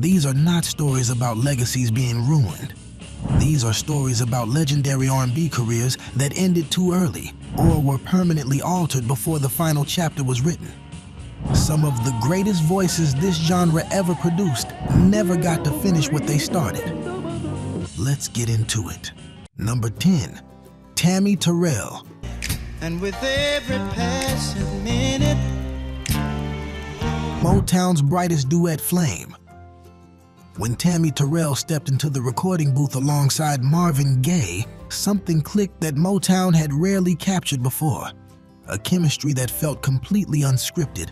These are not stories about legacies being ruined. These are stories about legendary R&B careers that ended too early or were permanently altered before the final chapter was written. Some of the greatest voices this genre ever produced never got to finish what they started. Let's get into it. Number 10, Tammy Terrell. And with every passing minute, Motown's brightest duet flame. When Tammy Terrell stepped into the recording booth alongside Marvin Gaye, something clicked that Motown had rarely captured before. A chemistry that felt completely unscripted,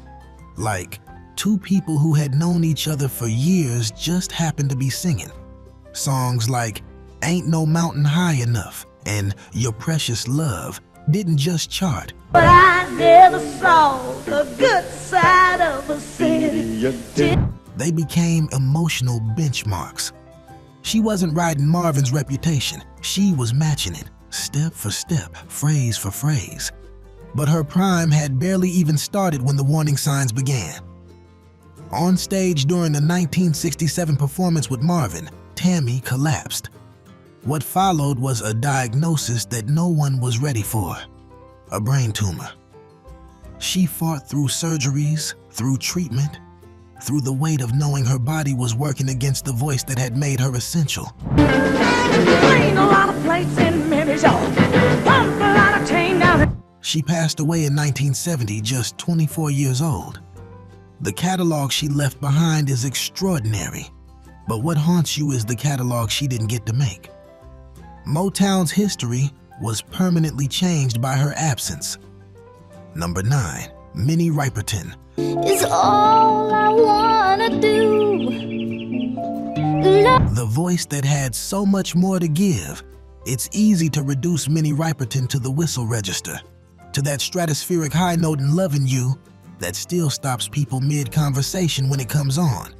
like two people who had known each other for years just happened to be singing. Songs like Ain't No Mountain High Enough and Your Precious Love didn't just chart. But I never saw the good side of a city. They became emotional benchmarks. She wasn't riding Marvin's reputation, she was matching it, step for step, phrase for phrase. But her prime had barely even started when the warning signs began. On stage during the 1967 performance with Marvin, Tammy collapsed. What followed was a diagnosis that no one was ready for: a brain tumor. She fought through surgeries, through treatment, through the weight of knowing her body was working against the voice that had made her essential. She passed away in 1970, just 24 years old. The catalog she left behind is extraordinary, but what haunts you is the catalog she didn't get to make. Motown's history was permanently changed by her absence. Number 9, Minnie Riperton. Is all I wanna do. The voice that had so much more to give. It's easy to reduce Minnie Riperton to the whistle register, to that stratospheric high note in Lovin' You that still stops people mid-conversation when it comes on.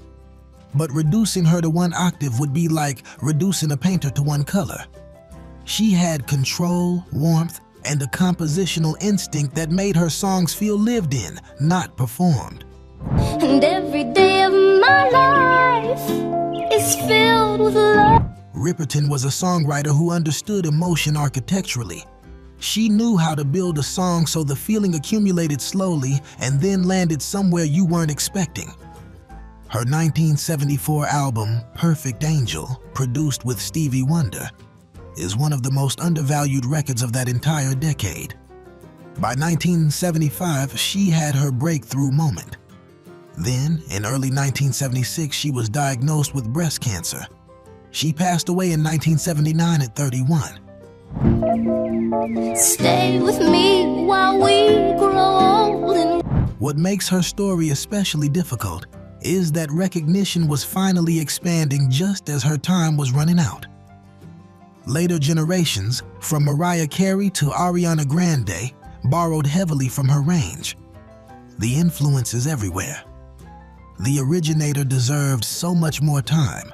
But reducing her to one octave would be like reducing a painter to one color. She had control, warmth, and a compositional instinct that made her songs feel lived in, not performed. And every day of my life is filled with love. Riperton was a songwriter who understood emotion architecturally. She knew how to build a song so the feeling accumulated slowly and then landed somewhere you weren't expecting. Her 1974 album, Perfect Angel, produced with Stevie Wonder, is one of the most undervalued records of that entire decade. By 1975, she had her breakthrough moment. Then, in early 1976, she was diagnosed with breast cancer. She passed away in 1979 at 31. Stay with me while we grow old. What makes her story especially difficult is that recognition was finally expanding just as her time was running out. Later generations, from Mariah Carey to Ariana Grande, borrowed heavily from her range. The influence is everywhere. The originator deserved so much more time.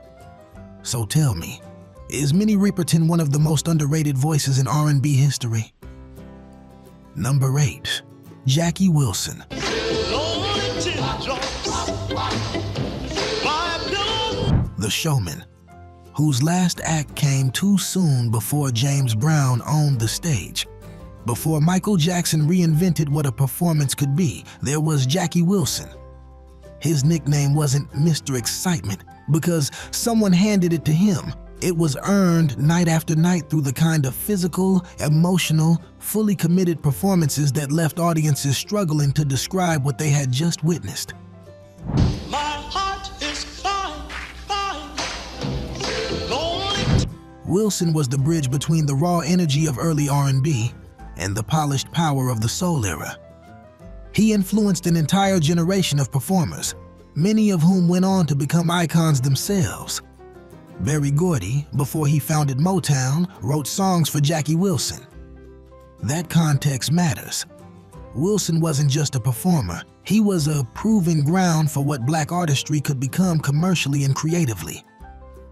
So tell me, is Minnie Riperton one of the most underrated voices in R&B history? Number 8, Jackie Wilson. The Showman, whose last act came too soon before James Brown owned the stage. Before Michael Jackson reinvented what a performance could be, there was Jackie Wilson. His nickname wasn't Mr. Excitement because someone handed it to him. It was earned night after night through the kind of physical, emotional, fully committed performances that left audiences struggling to describe what they had just witnessed. my heart is fine. Wilson was the bridge between the raw energy of early R&B and the polished power of the soul era. He influenced an entire generation of performers, many of whom went on to become icons themselves. Berry Gordy, before he founded Motown, wrote songs for Jackie Wilson. That context matters. Wilson wasn't just a performer, he was a proving ground for what black artistry could become commercially and creatively.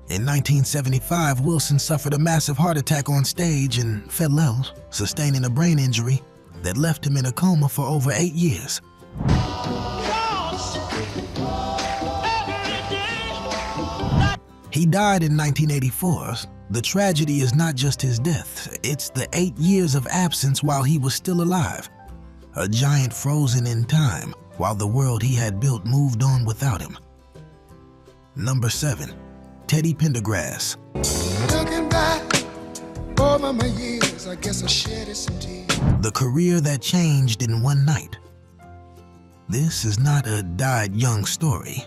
In 1975, Wilson suffered a massive heart attack on stage and fell out, sustaining a brain injury that left him in a coma for over 8 years. He died in 1984. The tragedy is not just his death, it's the 8 years of absence while he was still alive. A giant frozen in time, while the world he had built moved on without him. Number 7. Teddy Pendergrass. Looking back over my years, I guess I shedded some tears. The career that changed in one night. This is not a died young story.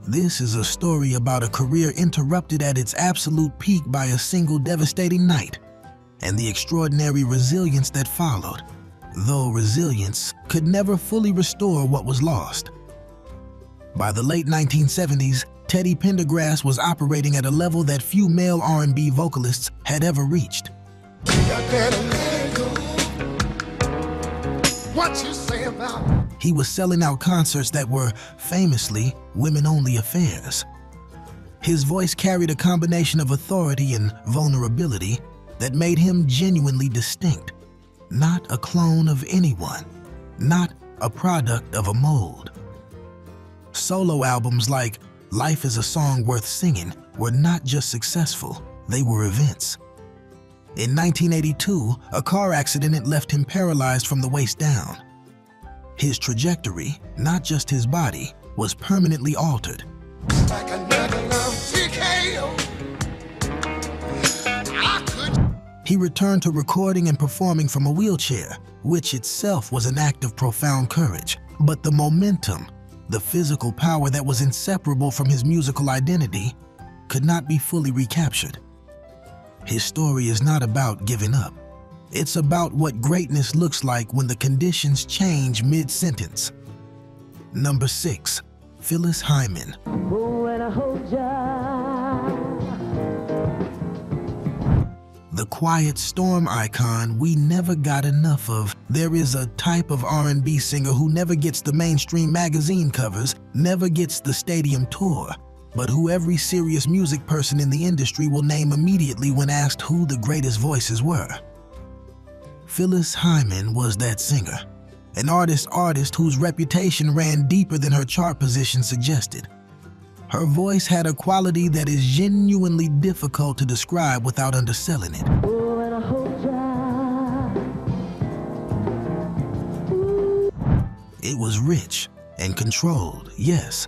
This is a story about a career interrupted at its absolute peak by a single devastating night, and the extraordinary resilience that followed, though resilience could never fully restore what was lost. By the late 1970s, Teddy Pendergrass was operating at a level that few male R&B vocalists had ever reached. What you say about it? He was selling out concerts that were, famously, women-only affairs. His voice carried a combination of authority and vulnerability that made him genuinely distinct. Not a clone of anyone, not a product of a mold. Solo albums like Life is a Song Worth Singing were not just successful, they were events. In 1982, a car accident left him paralyzed from the waist down. His trajectory, not just his body, was permanently altered. Like another love TKO. He returned to recording and performing from a wheelchair, which itself was an act of profound courage. But the momentum, the physical power that was inseparable from his musical identity, could not be fully recaptured. His story is not about giving up. It's about what greatness looks like when the conditions change mid-sentence. Number 6. Phyllis Hyman. The quiet storm icon we never got enough of. There is a type of R&B singer who never gets the mainstream magazine covers, never gets the stadium tour, but who every serious music person in the industry will name immediately when asked who the greatest voices were. Phyllis Hyman was that singer, an artist whose reputation ran deeper than her chart position suggested. Her voice had a quality that is genuinely difficult to describe without underselling it. It was rich and controlled, yes,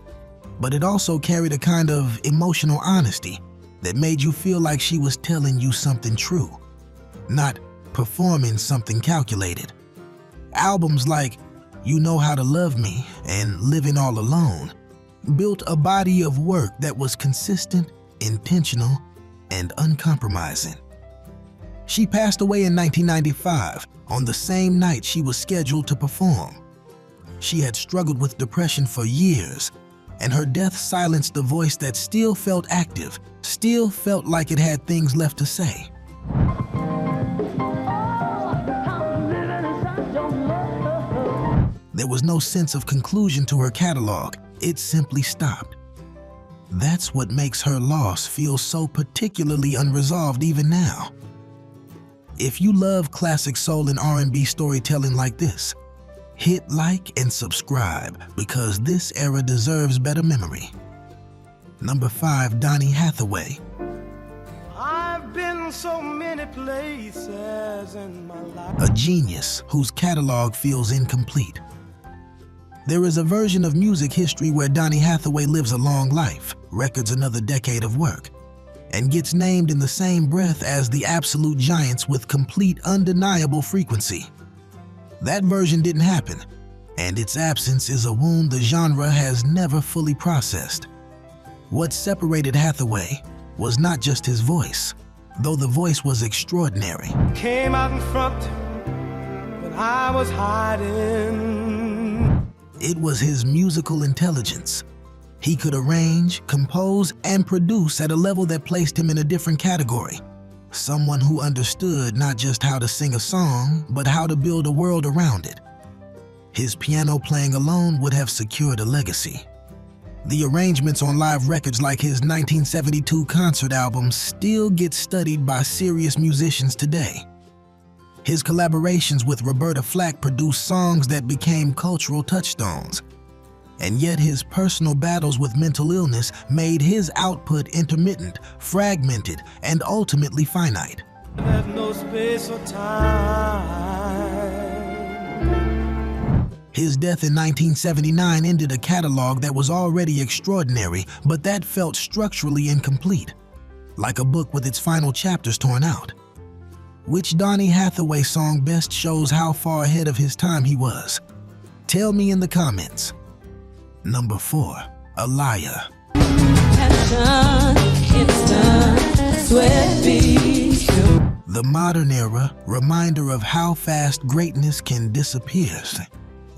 but it also carried a kind of emotional honesty that made you feel like she was telling you something true, not performing something calculated. Albums like You Know How to Love Me and Living All Alone built a body of work that was consistent, intentional, and uncompromising. She passed away in 1995, on the same night she was scheduled to perform. She had struggled with depression for years, and her death silenced a voice that still felt active, still felt like it had things left to say. There was no sense of conclusion to her catalog. It simply stopped. That's what makes her loss feel so particularly unresolved even now. If you love classic soul and R&B storytelling like this, hit like and subscribe because this era deserves better memory. Number 5, Donny Hathaway. I've been so many places in my life. A genius whose catalog feels incomplete. There is a version of music history where Donny Hathaway lives a long life, records another decade of work, and gets named in the same breath as the absolute giants with complete, undeniable frequency. That version didn't happen, and its absence is a wound the genre has never fully processed. What separated Hathaway was not just his voice, though the voice was extraordinary. Came out in front when I was hiding. It was his musical intelligence. He could arrange, compose, and produce at a level that placed him in a different category. Someone who understood not just how to sing a song, but how to build a world around it. His piano playing alone would have secured a legacy. The arrangements on live records like his 1972 concert album still get studied by serious musicians today. His collaborations with Roberta Flack produced songs that became cultural touchstones. And yet his personal battles with mental illness made his output intermittent, fragmented, and ultimately finite. There's no space or time. His death in 1979 ended a catalog that was already extraordinary, but that felt structurally incomplete, like a book with its final chapters torn out. Which Donny Hathaway song best shows how far ahead of his time he was? Tell me in the comments. Number 4, A Liar. The modern era, reminder of how fast greatness can disappear.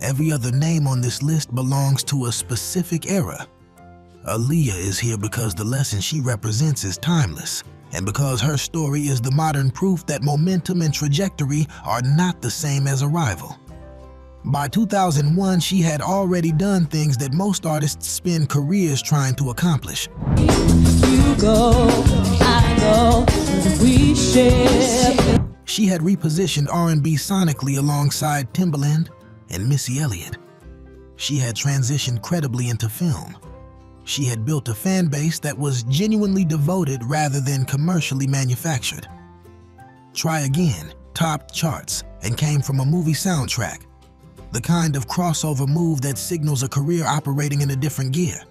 Every other name on this list belongs to a specific era. Aaliyah is here because the lesson she represents is timeless, and because her story is the modern proof that momentum and trajectory are not the same as arrival. By 2001, she had already done things that most artists spend careers trying to accomplish. You go, I go, we share. She had repositioned R&B sonically alongside Timbaland and Missy Elliott. She had transitioned credibly into film. She had built a fan base that was genuinely devoted rather than commercially manufactured. Try Again topped charts and came from a movie soundtrack, the kind of crossover move that signals a career operating in a different gear.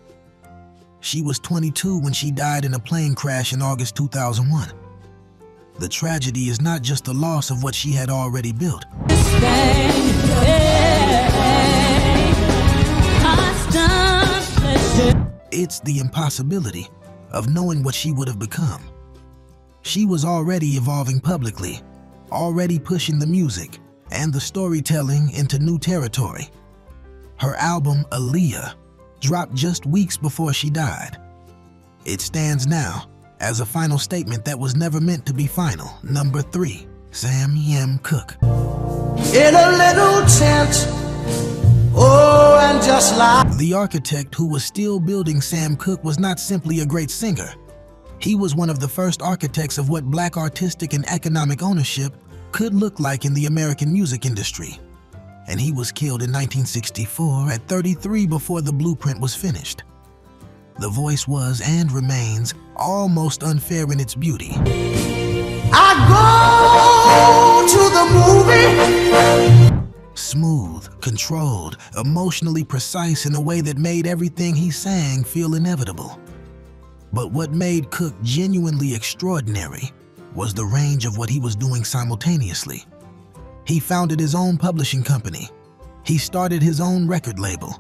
She was 22 when she died in a plane crash in August 2001. The tragedy is not just the loss of what she had already built. It's the impossibility of knowing what she would have become. She was already evolving publicly, already pushing the music and the storytelling into new territory. Her album, Aaliyah, dropped just weeks before she died. It stands now as a final statement that was never meant to be final. Number 3, Sam Cooke. In a little tent, oh, and just like The architect who was still building Sam Cooke was not simply a great singer. He was one of the first architects of what Black artistic and economic ownership could look like in the American music industry. And he was killed in 1964 at 33 before the blueprint was finished. The voice was and remains almost unfair in its beauty. I go to the movie. Smooth, controlled, emotionally precise in a way that made everything he sang feel inevitable. But what made Cooke genuinely extraordinary was the range of what he was doing simultaneously. He founded his own publishing company. He started his own record label.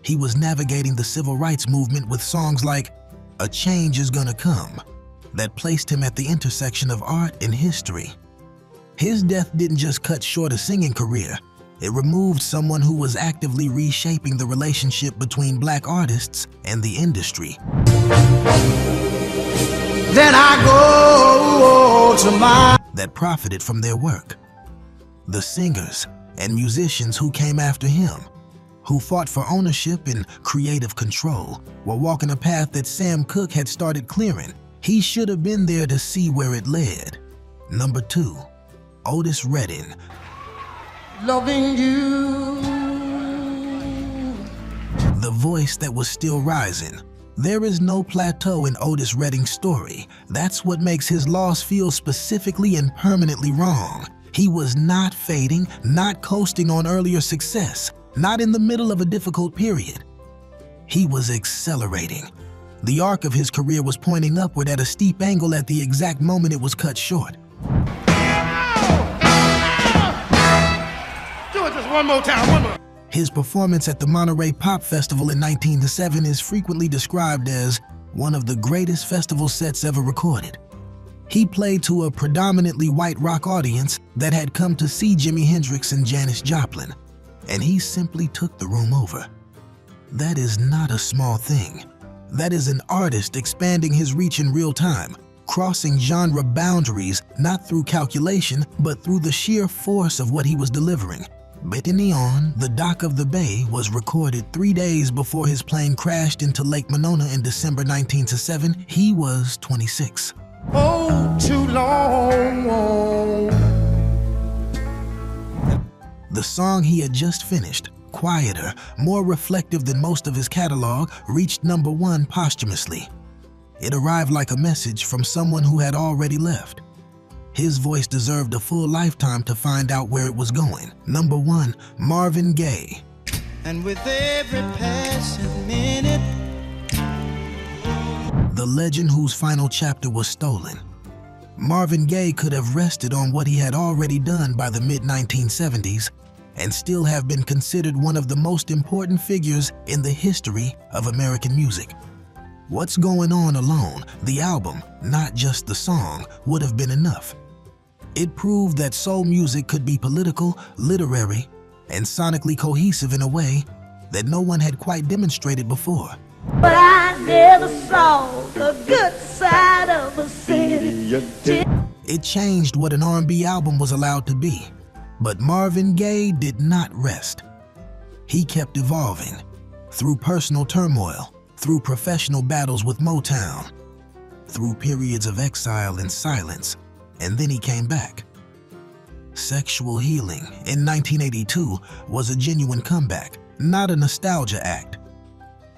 He was navigating the civil rights movement with songs like A Change Is Gonna Come that placed him at the intersection of art and history. His death didn't just cut short a singing career, it removed someone who was actively reshaping the relationship between Black artists and the industry. Then I go to my that profited from their work. The singers and musicians who came after him, who fought for ownership and creative control, were walking a path that Sam Cooke had started clearing. He should have been there to see where it led. Number 2, Otis Redding. loving you. The voice that was still rising. There is no plateau in Otis Redding's story. That's what makes his loss feel specifically and permanently wrong. He was not fading, not coasting on earlier success, not in the middle of a difficult period. He was accelerating. The arc of his career was pointing upward at a steep angle at the exact moment it was cut short. Do it just one more time, one more. His performance at the Monterey Pop Festival in 1907 is frequently described as one of the greatest festival sets ever recorded. He played to a predominantly white rock audience that had come to see Jimi Hendrix and Janis Joplin, and he simply took the room over. That is not a small thing. That is an artist expanding his reach in real time, crossing genre boundaries not through calculation, but through the sheer force of what he was delivering. Bethany on the dock of the bay was recorded 3 days before his plane crashed into Lake Monona in December 1907. He was 26. Oh, too long. The song he had just finished, quieter, more reflective than most of his catalog, reached #1 posthumously. It arrived like a message from someone who had already left. His voice deserved a full lifetime to find out where it was going. #1, Marvin Gaye. And with every passing minute, The legend whose final chapter was stolen. Marvin Gaye could have rested on what he had already done by the mid-1970s and still have been considered one of the most important figures in the history of American music. What's Going On alone, the album, not just the song, would have been enough. It proved that soul music could be political, literary, and sonically cohesive in a way that no one had quite demonstrated before. But I never saw the good side of a city. It changed what an R&B album was allowed to be. But Marvin Gaye did not rest. He kept evolving through personal turmoil, through professional battles with Motown, through periods of exile and silence, and then he came back. Sexual Healing in 1982 was a genuine comeback, not a nostalgia act.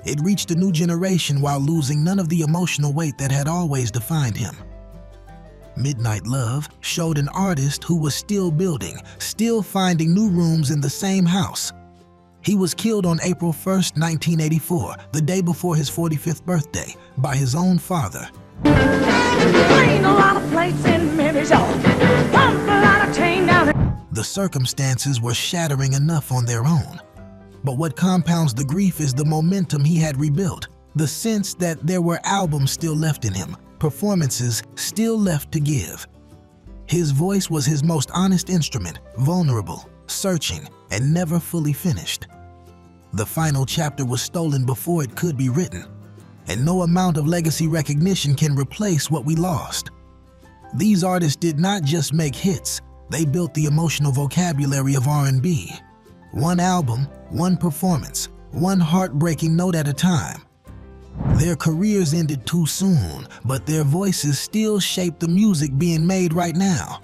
It reached a new generation while losing none of the emotional weight that had always defined him. Midnight Love showed an artist who was still building, still finding new rooms in the same house. He was killed on April 1st, 1984, the day before his 45th birthday, by his own father. The circumstances were shattering enough on their own. But what compounds the grief is the momentum he had rebuilt, the sense that there were albums still left in him, performances still left to give. His voice was his most honest instrument, vulnerable, searching, and never fully finished. The final chapter was stolen before it could be written, and no amount of legacy recognition can replace what we lost. These artists did not just make hits, they built the emotional vocabulary of R&B. One album, one performance, one heartbreaking note at a time. Their careers ended too soon, but their voices still shape the music being made right now.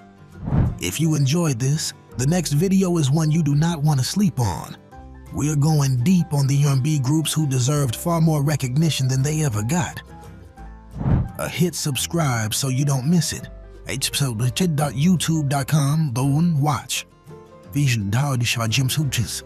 If you enjoyed this, the next video is one you do not want to sleep on. We're going deep on the R&B groups who deserved far more recognition than they ever got. Hit subscribe so you don't miss it. youtube.com/watch. Vision James Hooches.